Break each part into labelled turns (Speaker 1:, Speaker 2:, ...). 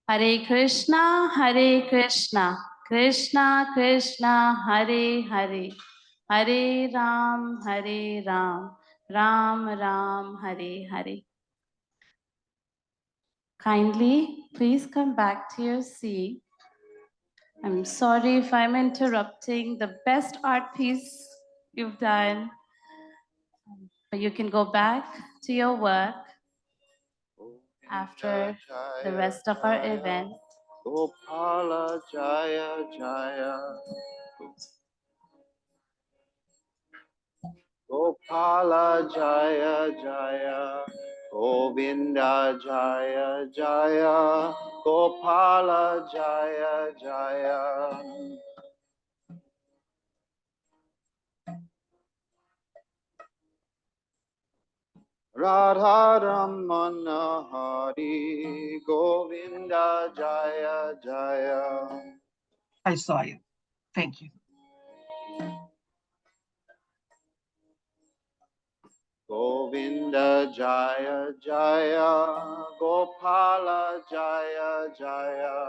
Speaker 1: Hare Krishna, Krishna Krishna, Hare Hare, Hare Ram, Ram Ram, Hare Hare. Kindly, please come back to your seat. I'm sorry if I'm interrupting the best art piece you've done, but you can go back to your work after the rest of our event.
Speaker 2: Gopala Jaya Jaya, Gopala Jaya Jaya, Govinda Jaya Jaya, Gopala Jaya Jaya. Radharamana Hari, Govinda Jaya Jaya.
Speaker 3: I saw you. Thank you.
Speaker 2: Govinda Jaya Jaya, Gopala Jaya Jaya.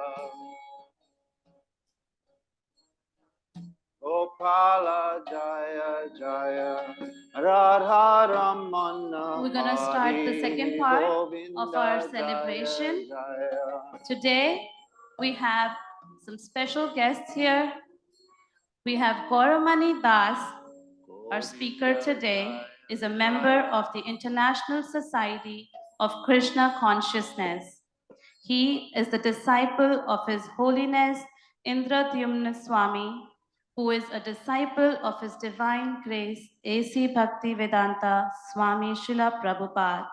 Speaker 2: Gopala Jaya Jaya, Radharamana.
Speaker 1: We're going to start the second part of our celebration. Today, we have some special guests here. We have Gaura-mani Das. Our speaker today is a member of the International Society of Krishna Consciousness. He is the disciple of His Holiness Indradyumna Swami, who is a disciple of His Divine Grace A.C. Bhaktivedanta Swami Srila Prabhupada.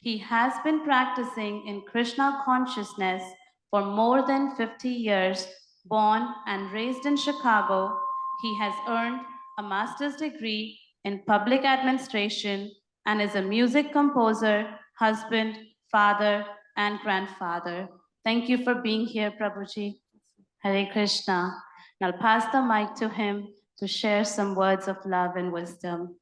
Speaker 1: He has been practicing in Krishna consciousness for more than 50 years. Born and raised in Chicago, he has earned a master's degree in public administration and is a music composer, husband, father, and grandfather. Thank you for being here, Prabhuji. Hare Krishna. And I'll pass the mic to him to share some words of love and wisdom.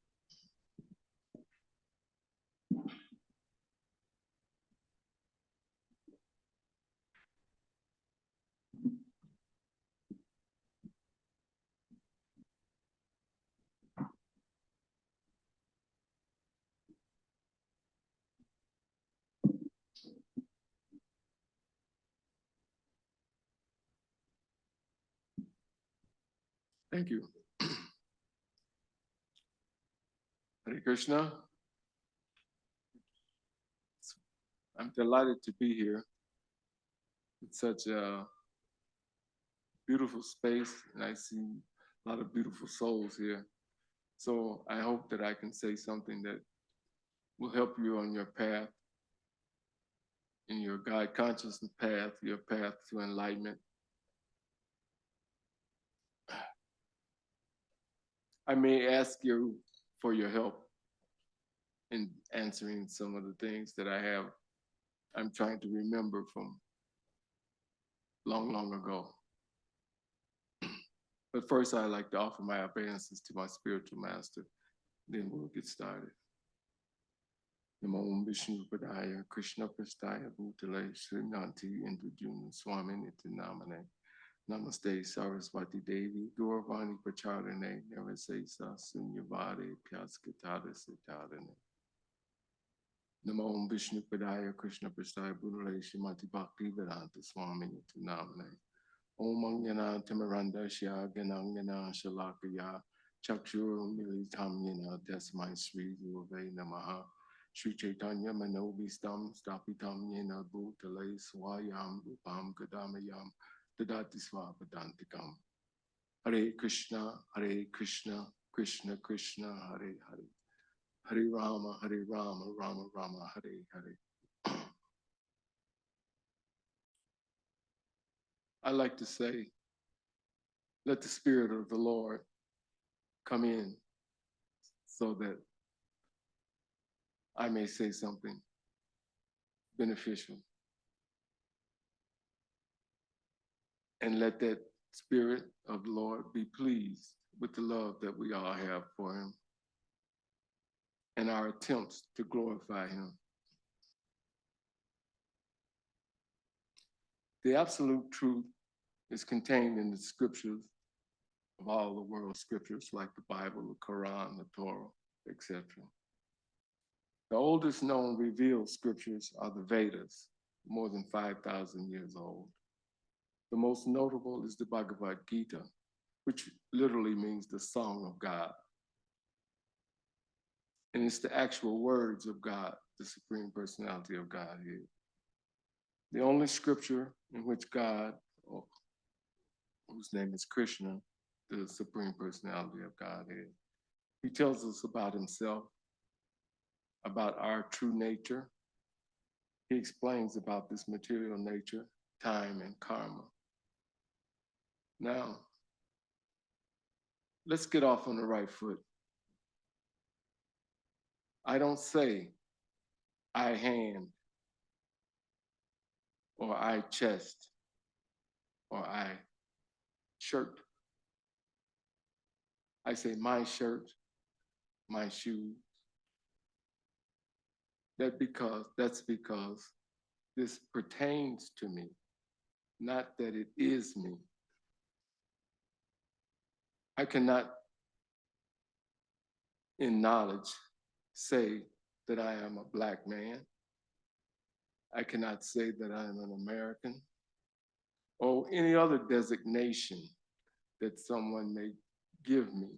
Speaker 4: Thank you. Hare Krishna. I'm delighted to be here. It's such a beautiful space, and I see a lot of beautiful souls here. So I hope that I can say something that will help you on your path, in your God consciousness path, your path to enlightenment. I may ask you for your help in answering some of the things that I'm trying to remember from long, long ago. But first, I'd like to offer my obeisances to my spiritual master. Then we'll get started. Namo Vishnu Padaya, Krishna Prastaya Bhutale, Srinanti Indradyumna Swami Nitinamane. Namaste Saraswati Devi, Gaura-mani Pracharane, Nirasesa Sunyavade, Pyaskatata Sitarane. Namo Vishnu Padaya, Krishna Prastaya Bhutale, Shrimati Bhaktivedanta Swami Nitinamane. Om Mangyana Timaranda Shya Ganangana Shalakaya Chakshur Militam Yana Tasmai Sri Gurave Namaha Sri Chaitanya Manobhistam Stapitam Yana Bhutale Swayam Rupam Kadamayam Dadati Swapadantikam. Hare Krishna, Krishna Krishna, Hare Hare. Hare Rama, Rama Rama, Hare Hare. I like to say, let the Spirit of the Lord come in so that I may say something beneficial. And let that Spirit of the Lord be pleased with the love that we all have for Him and our attempts to glorify Him. The absolute truth is contained in the scriptures of all the world scriptures like the Bible, the Quran, the Torah, etc. The oldest known revealed scriptures are the Vedas, more than 5,000 years old. The most notable is the Bhagavad Gita, which literally means the song of God. And it's the actual words of God, the Supreme Personality of Godhead. The only scripture in which God, whose name is Krishna, the Supreme Personality of Godhead, he tells us about himself, about our true nature. He explains about this material nature, time, and karma. Now, let's get off on the right foot. I don't say I hand, or I chest, or I shirt. I say my shirt, my shoes. That's because this pertains to me, not that it is me. I cannot, in knowledge, say that I am a Black man. I cannot say that I am an American or any other designation that someone may give me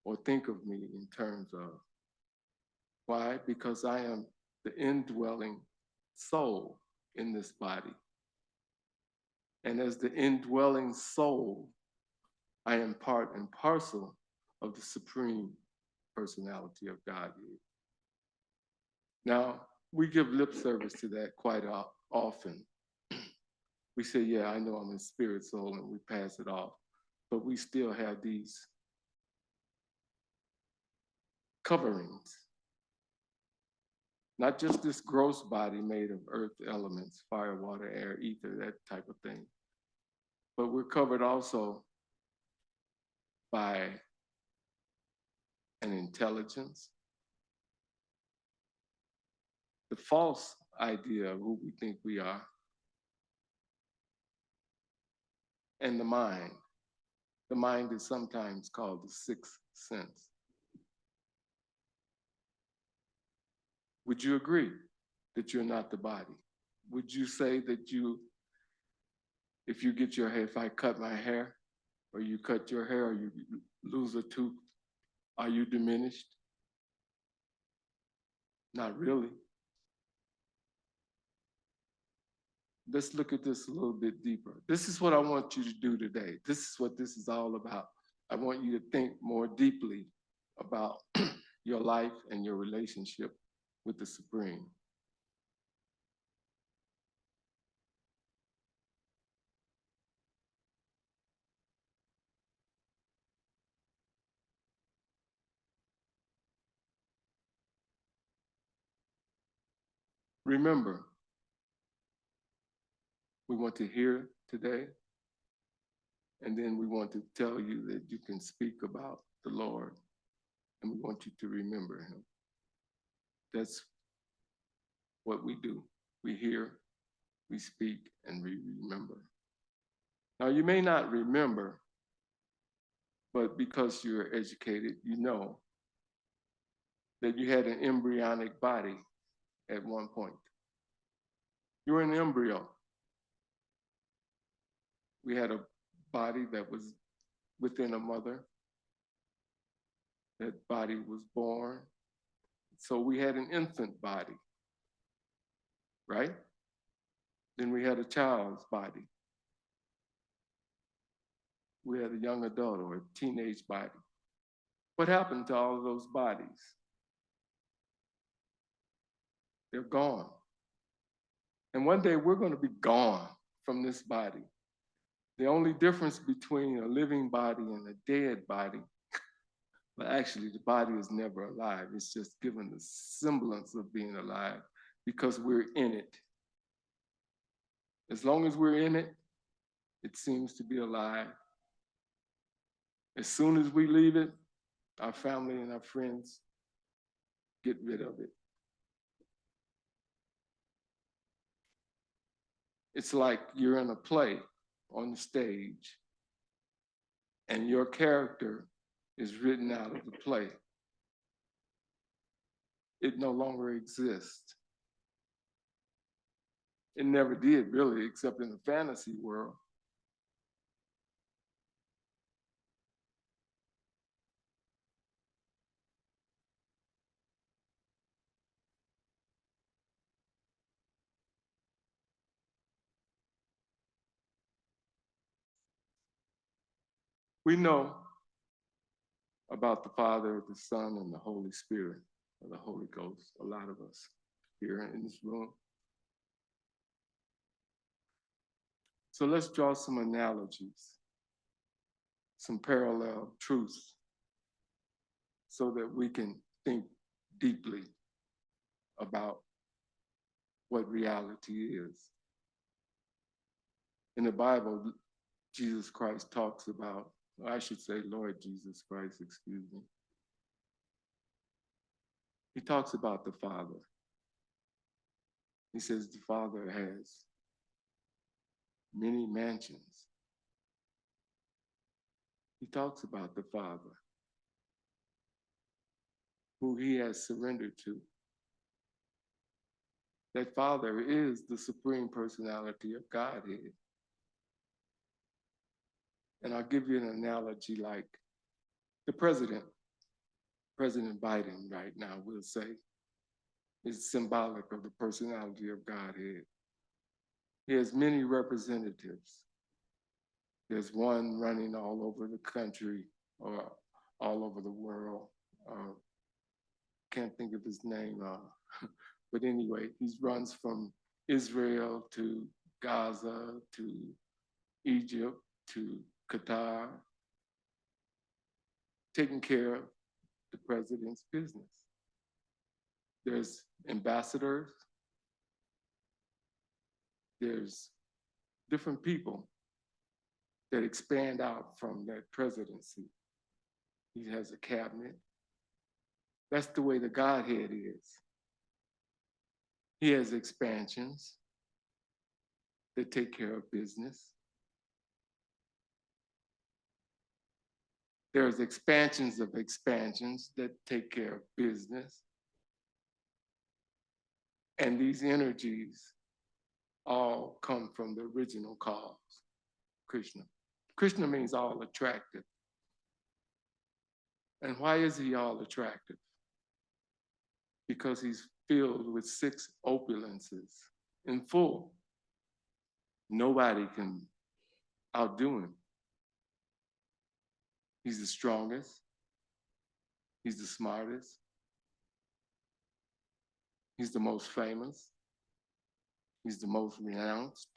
Speaker 4: or think of me in terms of. Why? Because I am the indwelling soul in this body. And as the indwelling soul, I am part and parcel of the Supreme Personality of Godhead. Now, we give lip service to that quite often. We say, yeah, I know I'm a spirit soul, and we pass it off. But we still have these coverings. Not just this gross body made of earth elements, fire, water, air, ether, that type of thing. But we're covered also by an intelligence, the false idea of who we think we are, and the mind. The mind is sometimes called the sixth sense. Would you agree that you're not the body? Would you say that if you get your hair, if I cut my hair, or you cut your hair, or you lose a tooth, are you diminished? Not really. Let's look at this a little bit deeper. This is what I want you to do today. This is what this is all about. I want you to think more deeply about your life and your relationship with the Supreme. Remember, we want to hear today, and then we want to tell you that you can speak about the Lord, and we want you to remember him. That's what we do. We hear, we speak, and we remember. Now, you may not remember, but because you're educated, you know that you had an embryonic body at one point. You were an embryo. We had a body that was within a mother. That body was born. So we had an infant body, right? Then we had a child's body. We had a young adult or a teenage body. What happened to all of those bodies? They're gone. And one day we're going to be gone from this body. The only difference between a living body and a dead body, but actually the body is never alive. It's just given the semblance of being alive because we're in it. As long as we're in it, it seems to be alive. As soon as we leave it, our family and our friends get rid of it. It's like you're in a play on the stage and your character is written out of the play. It no longer exists. It never did, really, except in the fantasy world. We know about the Father, the Son, and the Holy Spirit, or the Holy Ghost, a lot of us here in this room. So let's draw some analogies, some parallel truths, so that we can think deeply about what reality is. In the Bible, Jesus Christ talks about, or I should say Lord Jesus Christ, excuse me. He talks about the Father. He says the Father has many mansions. He talks about the Father, who he has surrendered to. That Father is the supreme personality of Godhead. And I'll give you an analogy like the President Biden right now, we'll say, is symbolic of the personality of Godhead. He has many representatives. There's one running all over the country or all over the world. Can't think of his name, but anyway, he runs from Israel to Gaza to Egypt to Qatar, taking care of the president's business. There's ambassadors, there's different people that expand out from that presidency. He has a cabinet. That's the way the Godhead is. He has expansions that take care of business. There's expansions of expansions that take care of business. And these energies all come from the original cause, Krishna. Krishna means all attractive. And why is he all attractive? Because he's filled with 6 opulences in full. Nobody can outdo him. He's the strongest. He's the smartest. He's the most famous. He's the most renounced,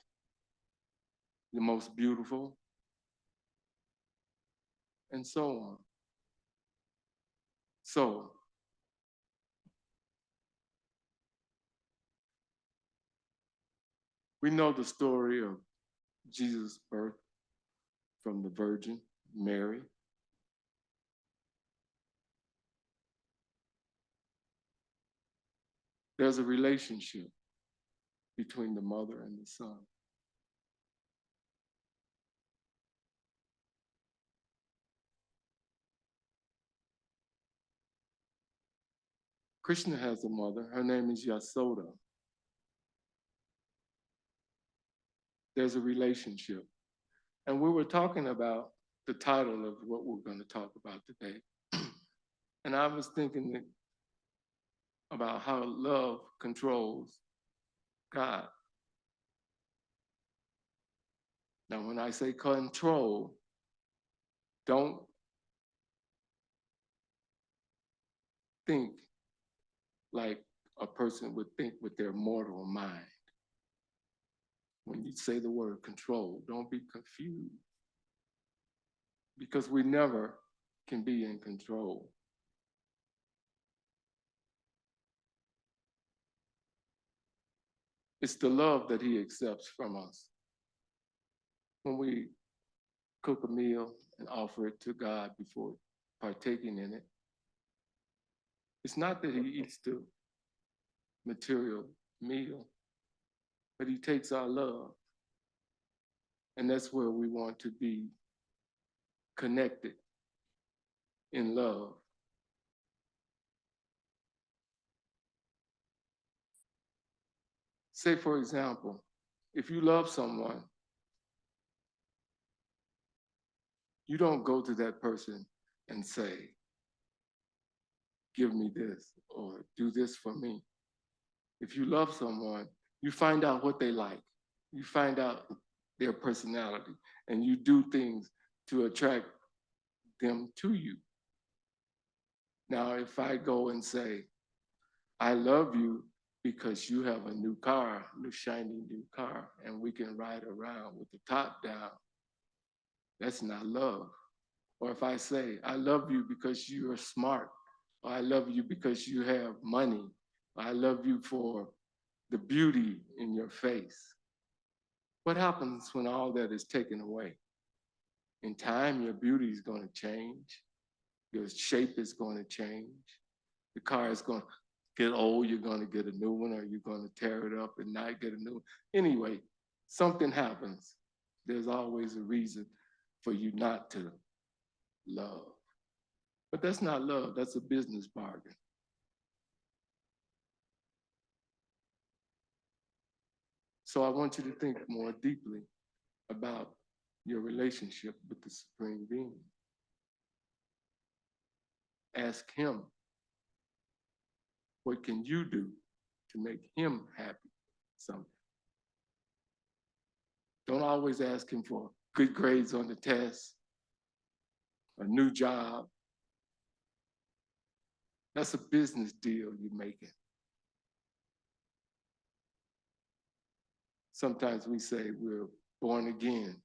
Speaker 4: the most beautiful, and so on. So, we know the story of Jesus' birth from the Virgin Mary. There's a relationship between the mother and the son. Krishna has a mother. Her name is Yasoda. There's a relationship. And we were talking about the title of what we're going to talk about today. And I was thinking about how love controls God. Now, when I say control, don't think like a person would think with their mortal mind. When you say the word control, don't be confused, because we never can be in control. It's the love that he accepts from us. When we cook a meal and offer it to God before partaking in it, it's not that he eats the material meal, but he takes our love And that's where we want to be connected in love. Say, for example, if you love someone, you don't go to that person and say, give me this or do this for me. If you love someone, you find out what they like. You find out their personality and you do things to attract them to you. Now, if I go and say, I love you because you have a new car, new shiny new car, and we can ride around with the top down, that's not love. Or if I say, I love you because you are smart, or I love you because you have money, or I love you for the beauty in your face. What happens when all that is taken away? In time, your beauty is going to change. Your shape is going to change. The car is going to get old. You're going to get a new one, or you're going to tear it up and not get a new one. Anyway, something happens. There's always a reason for you not to love. But that's not love. That's a business bargain. So I want you to think more deeply about your relationship with the Supreme Being. Ask him, what can you do to make him happy someday? Don't always ask him for good grades on the test, a new job. That's a business deal you're making. Sometimes we say we're born again.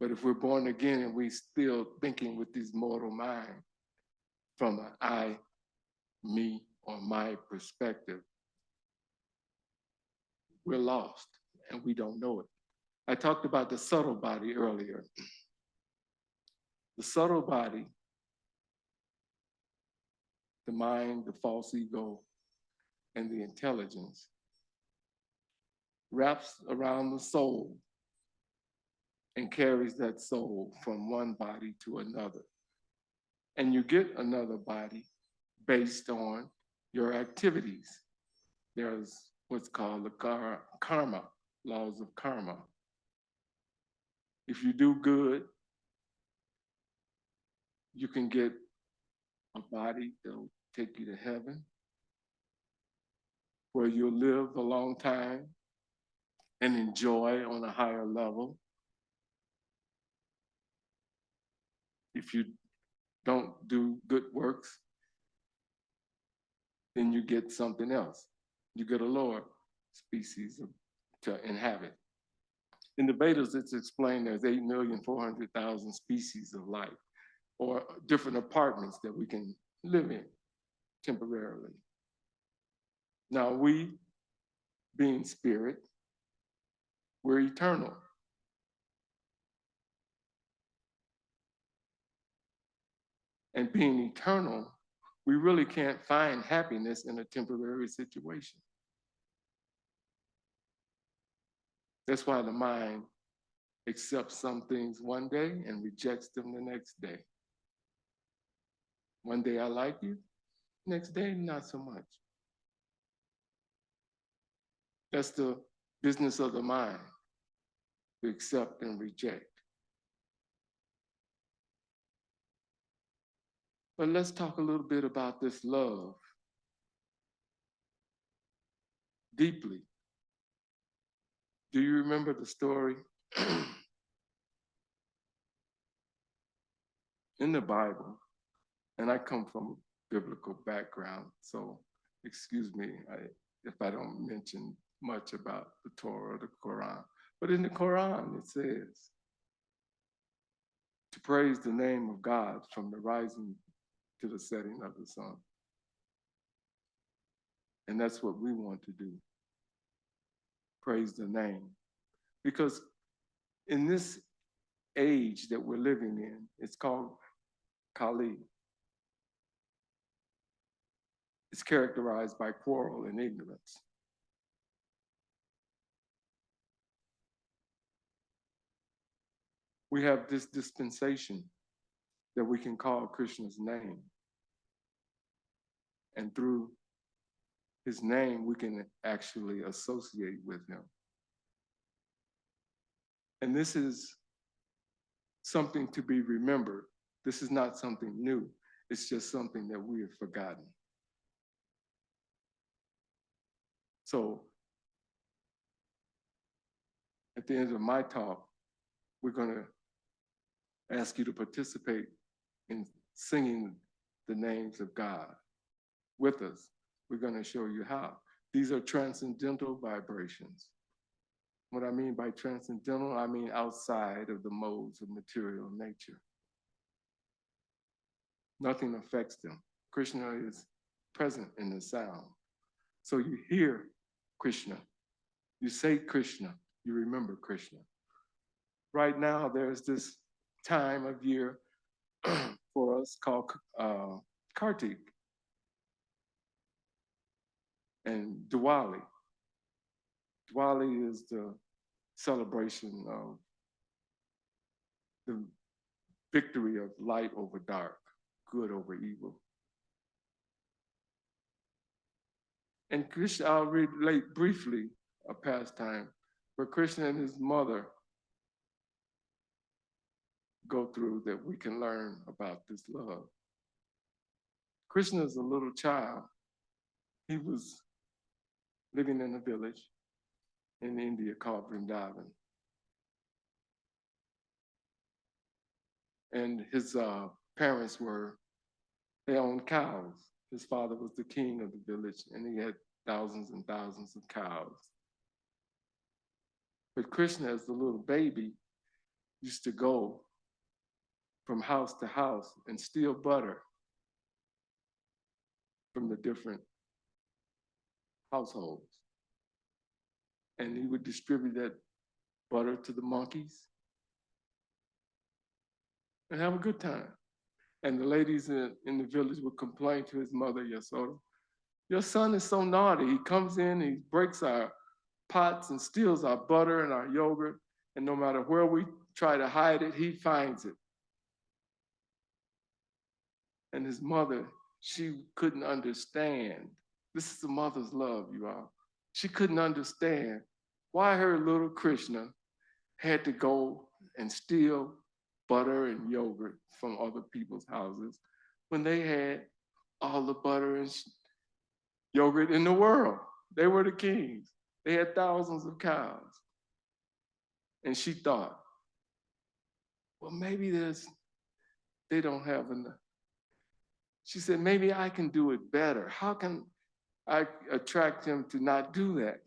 Speaker 4: But if we're born again and we're still thinking with this mortal mind from an I, me, or my perspective, we're lost and we don't know it. I talked about the subtle body earlier. The subtle body, the mind, the false ego, and the intelligence wraps around the soul and carries that soul from one body to another. And you get another body based on your activities. There's what's called the karma, laws of karma. If you do good, you can get a body that'll take you to heaven, where you'll live a long time and enjoy on a higher level. If you don't do good works, then you get something else. You get a lower species to inhabit. In the Vedas, it's explained there's 8,400,000 species of life, or different apartments that we can live in temporarily. Now we, being spirit, we're eternal. And being eternal, we really can't find happiness in a temporary situation. That's why the mind accepts some things one day and rejects them the next day. One day I like you, next day not so much. That's the business of the mind, to accept and reject. But let's talk a little bit about this love deeply. Do you remember the story in the Bible? And I come from a biblical background, so excuse me if I don't mention much about the Torah or the Quran. But in the Quran, it says to praise the name of God from the rising to the setting of the sun. And that's what we want to do. Praise the name. Because in this age that we're living in, it's called Kali. It's characterized by quarrel and ignorance. we have this dispensation that we can call Krishna's name. And through his name, we can actually associate with him. And this is something to be remembered. This is not something new. It's just something that we have forgotten. So at the end of my talk, we're going to ask you to participate in singing the names of God with us. We're going to show you how. These are transcendental vibrations. What I mean by transcendental, I mean outside of the modes of material nature. Nothing affects them. Krishna is present in the sound. So you hear Krishna, you say Krishna, you remember Krishna. Right now, there's this time of year for us called Kartik and Diwali. Diwali is the celebration of the victory of light over dark, good over evil. And Krishna, I'll relate briefly a pastime where Krishna and his mother go through that we can learn about this love. Krishna is a little child. He was living in a village in India called Vrindavan. And his parents they owned cows. His father was the king of the village and he had thousands and thousands of cows. But Krishna, as the little baby, used to go from house to house and steal butter from the different households. And he would distribute that butter to the monkeys and have a good time. And the ladies in the village would complain to his mother, Yasoda, your son is so naughty. He comes in, he breaks our pots and steals our butter and our yogurt. And no matter where we try to hide it, he finds it. And his mother, she couldn't understand. This is a mother's love, you all. She couldn't understand why her little Krishna had to go and steal butter and yogurt from other people's houses when they had all the butter and yogurt in the world. They were the kings. They had thousands of cows. And she thought, well, maybe they don't have enough. She said, maybe I can do it better. How can I attract him to not do that?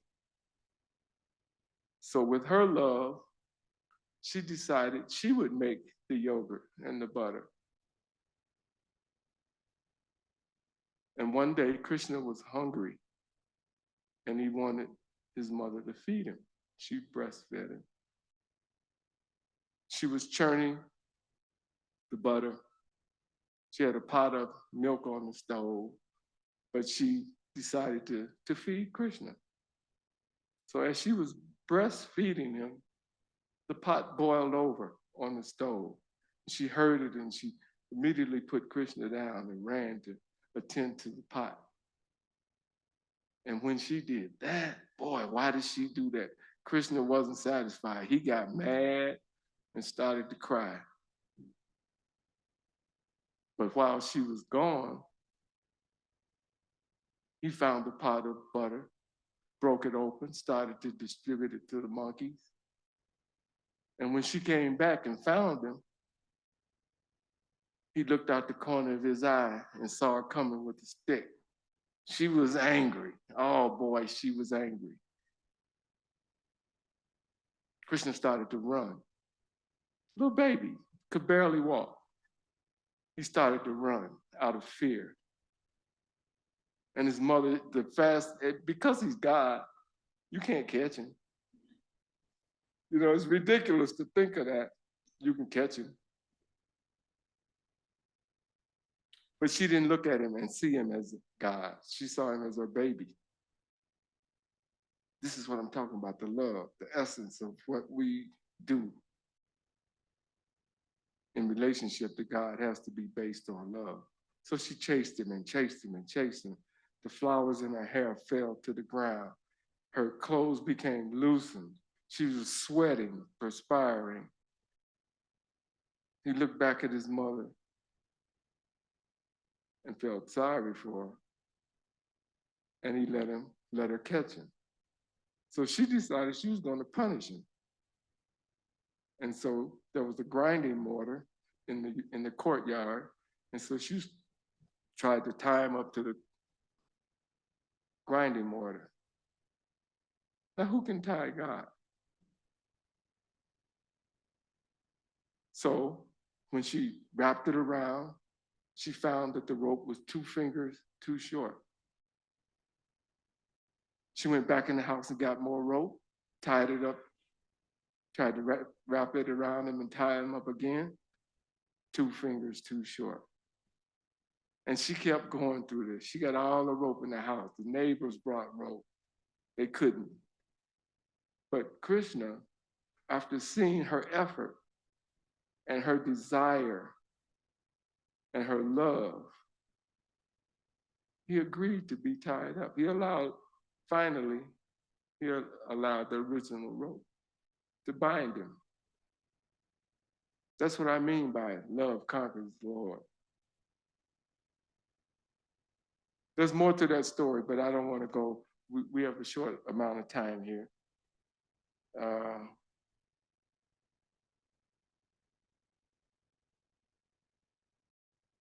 Speaker 4: So with her love, she decided she would make the yogurt and the butter. And one day, Krishna was hungry and he wanted his mother to feed him. She breastfed him. She was churning the butter. She had a pot of milk on the stove, but she decided to feed Krishna. So as she was breastfeeding him, the pot boiled over on the stove. She heard it and she immediately put Krishna down and ran to attend to the pot. And when she did that, boy, why did she do that? Krishna wasn't satisfied. He got mad and started to cry. But while she was gone, he found the pot of butter, broke it open, started to distribute it to the monkeys. And when she came back and found him, he looked out the corner of his eye and saw her coming with a stick. She was angry. Oh boy, she was angry. Krishna started to run. Little baby, could barely walk. He started to run out of fear. And his mother, because he's God, you can't catch him. You know, it's ridiculous to think of that. You can catch him. But she didn't look at him and see him as God. She saw him as her baby. This is what I'm talking about, the love, the essence of what we do. in relationship to God has to be based on love. So she chased him and chased him and chased him. The flowers in her hair fell to the ground. Her clothes became loosened. She was sweating, perspiring. He looked back at his mother and felt sorry for her. And he let her catch him. So she decided she was going to punish him. And so there was a grinding mortar in the courtyard. And so she tried to tie him up to the grinding mortar. Now, who can tie God? So when she wrapped it around, she found that the rope was 2 fingers too short. She went back in the house and got more rope, tied it up, tried to wrap it around him and tie him up again. 2 fingers too short. And she kept going through this. She got all the rope in the house. The neighbors brought rope. They couldn't. But Krishna, after seeing her effort and her desire and her love, he agreed to be tied up. Finally, he allowed the original rope to bind him. That's what I mean by love conquers the Lord. There's more to that story, but I don't want to go. We have a short amount of time here.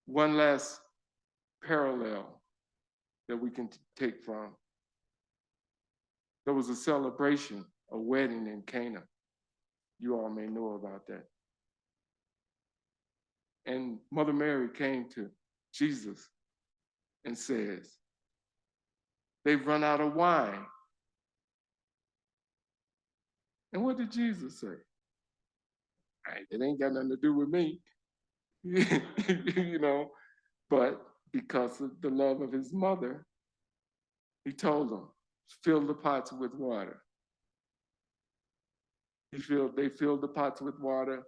Speaker 4: One last parallel that we can take from. There was a celebration, a wedding in Cana. You all may know about that. And Mother Mary came to Jesus and says, they've run out of wine. And what did Jesus say? It ain't got nothing to do with me. You know, but because of the love of his mother, he told them, fill the pots with water. They filled the pots with water,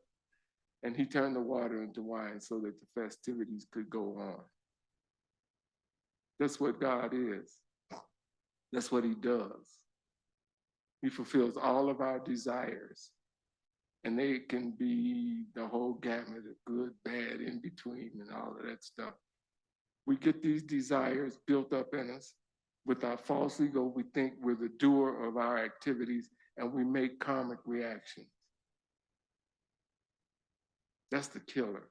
Speaker 4: and he turned the water into wine so that the festivities could go on. That's what God is. That's what he does. He fulfills all of our desires. And they can be the whole gamut of good, bad, in between, and all of that stuff. We get these desires built up in us. With our false ego, we think we're the doer of our activities, and we make karmic reactions. That's the killer.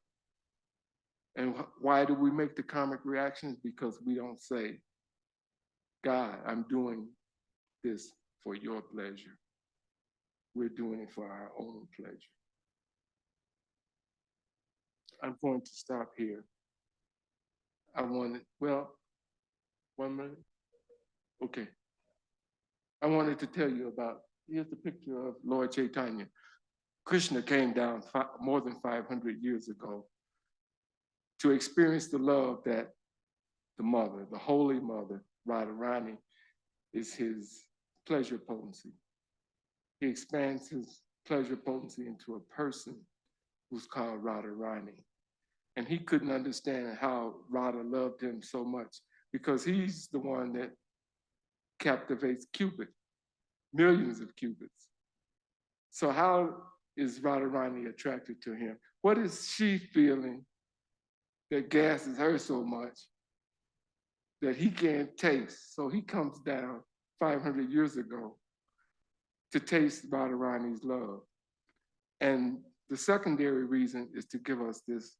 Speaker 4: And why do we make the karmic reactions? Because we don't say, God, I'm doing this for your pleasure. We're doing it for our own pleasure. I'm going to stop here. one minute? Okay. I wanted to tell you about, here's a picture of Lord Chaitanya. Krishna came down more than 500 years ago to experience the love that the mother, the Holy Mother, Radharani, is his pleasure potency. He expands his pleasure potency into a person who's called Radharani. And he couldn't understand how Radha loved him so much because he's the one that captivates Cupid, millions of Cupids. So how is Radharani attracted to him? What is she feeling that gasses her so much that he can't taste? So he comes down 500 years ago to taste Radharani's love. And the secondary reason is to give us this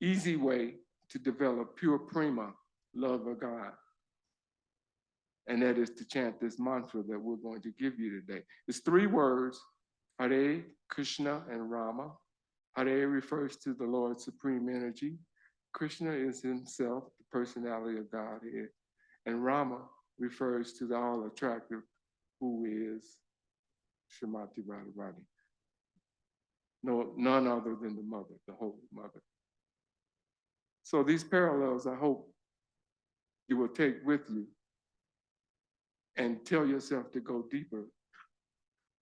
Speaker 4: easy way to develop pure prema, love of God. And that is to chant this mantra that we're going to give you today. It's 3 words, Hare, Krishna, and Rama. Hare refers to the Lord's supreme energy. Krishna is himself, the personality of Godhead. And Rama refers to the all-attractive, who is Srimati Radharani. No, none other than the mother, the Holy Mother. So these parallels, I hope you will take with you and tell yourself to go deeper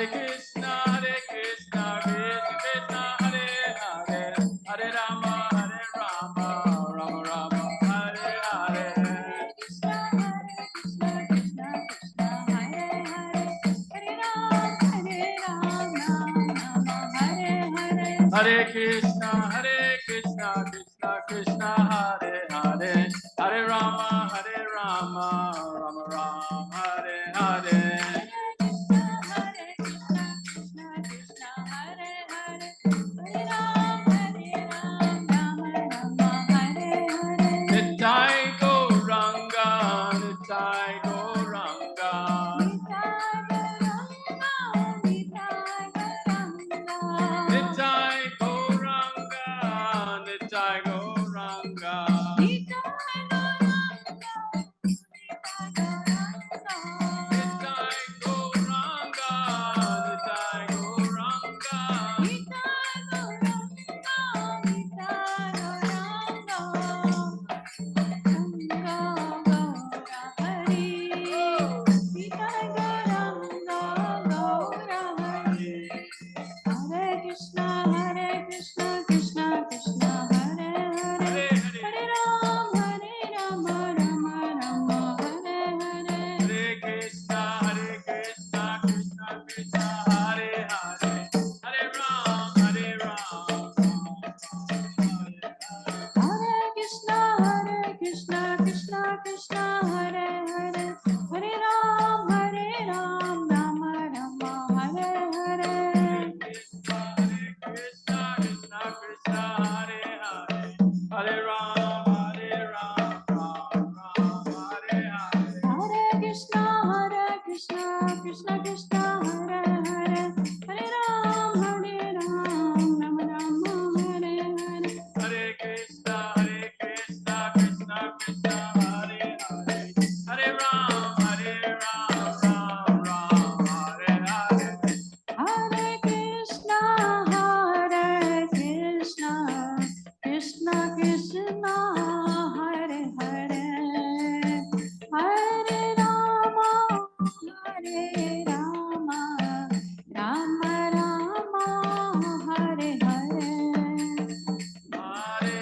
Speaker 2: Hare Krishna, Krishna Krishna, Hare Hare, Hare Rama, Rama Rama, Hare Hare.
Speaker 1: Krishna, Krishna, Krishna, Hare Hare, Hare Ram, Ram Hare Hare.
Speaker 2: Hare Krishna, Krishna Krishna, Hare Hare, Hare Rama, Rama Hare Hare.
Speaker 1: Krishna, Krishna, Krishna, Hare Hare, Hare Ram, Ram Hare Hare.
Speaker 2: Nitai Gauranga, Nitai Gauranga. Nitai Gauranga, Nitai Gauranga. Nitai Gauranga, Nitai Gauranga.
Speaker 1: Hare Krishna, Krishna Krishna, Hare Hare, Hare Ram, Rama Rama, Hare Hare.
Speaker 2: Hare Krishna, Krishna Krishna, Hare Hare, Hare Ram,
Speaker 1: Hare Krishna, Krishna Krishna, Hare Hare, Hare Ram, Rama Rama, Hare Hare.
Speaker 2: Krishna, Krishna Krishna, Hare Hare, Hare Ram, Hare Hare.
Speaker 1: Hare Krishna, Krishna Krishna, Hare Hare, Hare Ram, Rama Rama, Hare Hare.
Speaker 2: Hare Krishna, Krishna Krishna, Hare Hare, Hare Ram, Hare Hare.
Speaker 1: Hare Krishna, Krishna Krishna, Hare Hare, Hare Rama, Rama Rama, Hare Hare.
Speaker 2: Hare Krishna, Krishna Krishna, Hare Hare, Hare Rama, Rama Rama, Hare Hare.
Speaker 1: Hare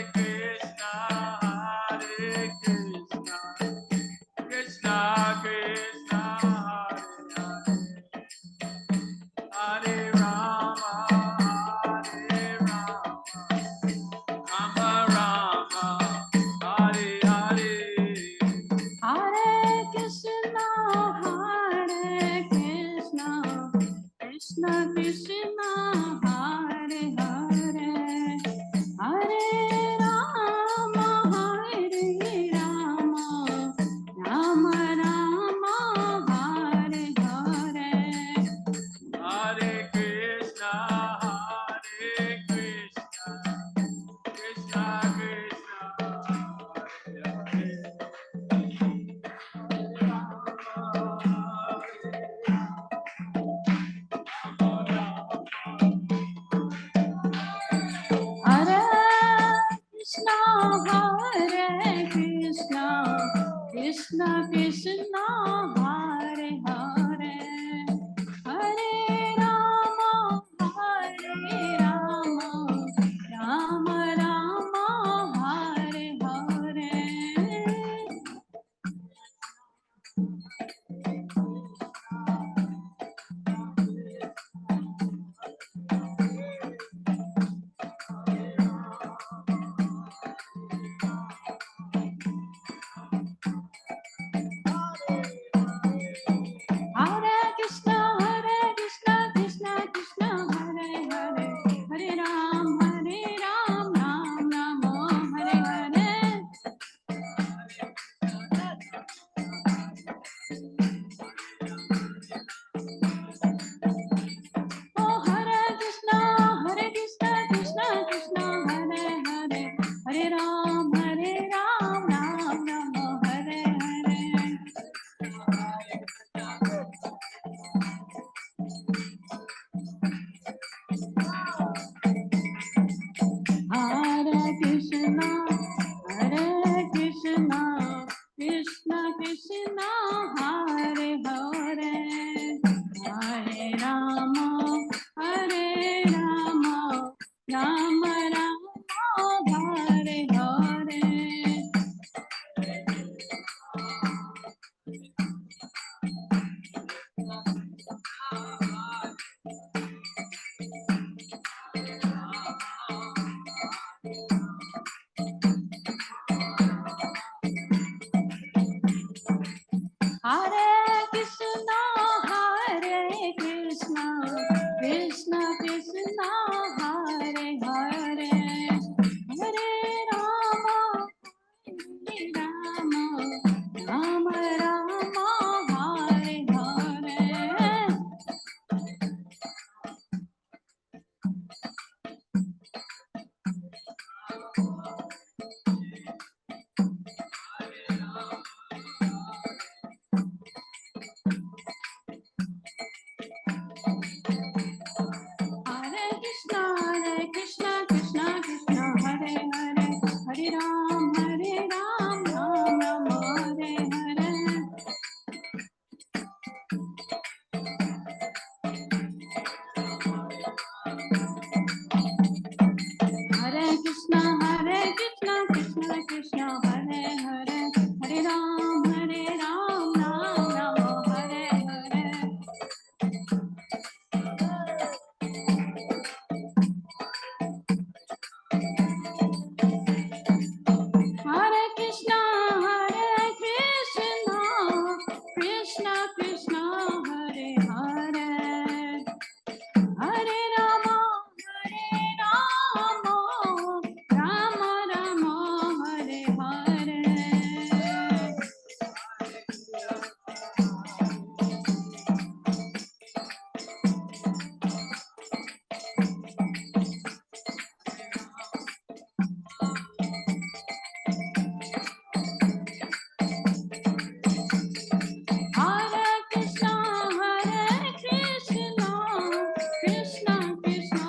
Speaker 1: Krishna, Krishna Krishna, Hare Hare, Hare Rama, Rama Rama, Hare Hare.
Speaker 2: Hare Krishna, Krishna Krishna, Hare Hare.
Speaker 1: Krishna Krishna, Hare Hare, Hare Rama, Hare Rama, Rama Rama, Hare Hare. Hare Krishna, Krishna Krishna, Hare Hare, Hare Ram, Ram Ram, Hare Hare. Hare Krishna, Krishna Krishna, Hare Hare, Hare Ram, Ram Ram, Hare Hare. Hare Krishna, Krishna Krishna, Hare Hare, Hare Rama, Rama Rama, Hare Hare. Hare Krishna, Krishna Krishna,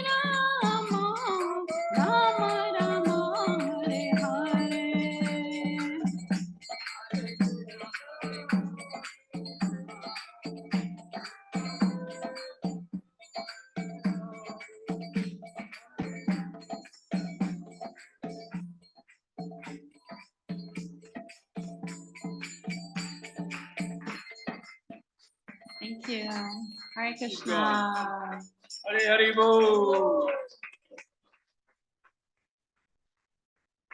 Speaker 1: Hare Hare, Hare Rama, Rama Rama, Hare Hare. Thank you. Hare Krishna.
Speaker 2: Hare Hare Bol.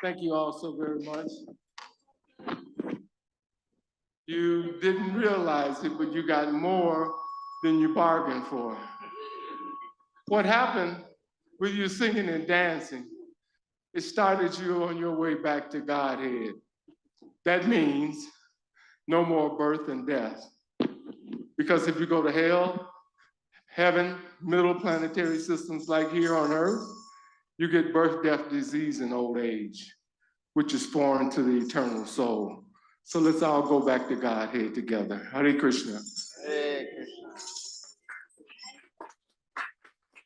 Speaker 4: Thank you all so very much. You didn't realize it, but you got more than you bargained for. What happened with you singing and dancing, it started you on your way back to Godhead. That means no more birth and death. Because if you go to hell, heaven, middle planetary systems like here on Earth, you get birth, death, disease, and old age, which is foreign to the eternal soul. So let's all go back to Godhead together. Hare Krishna.
Speaker 2: Hare Krishna.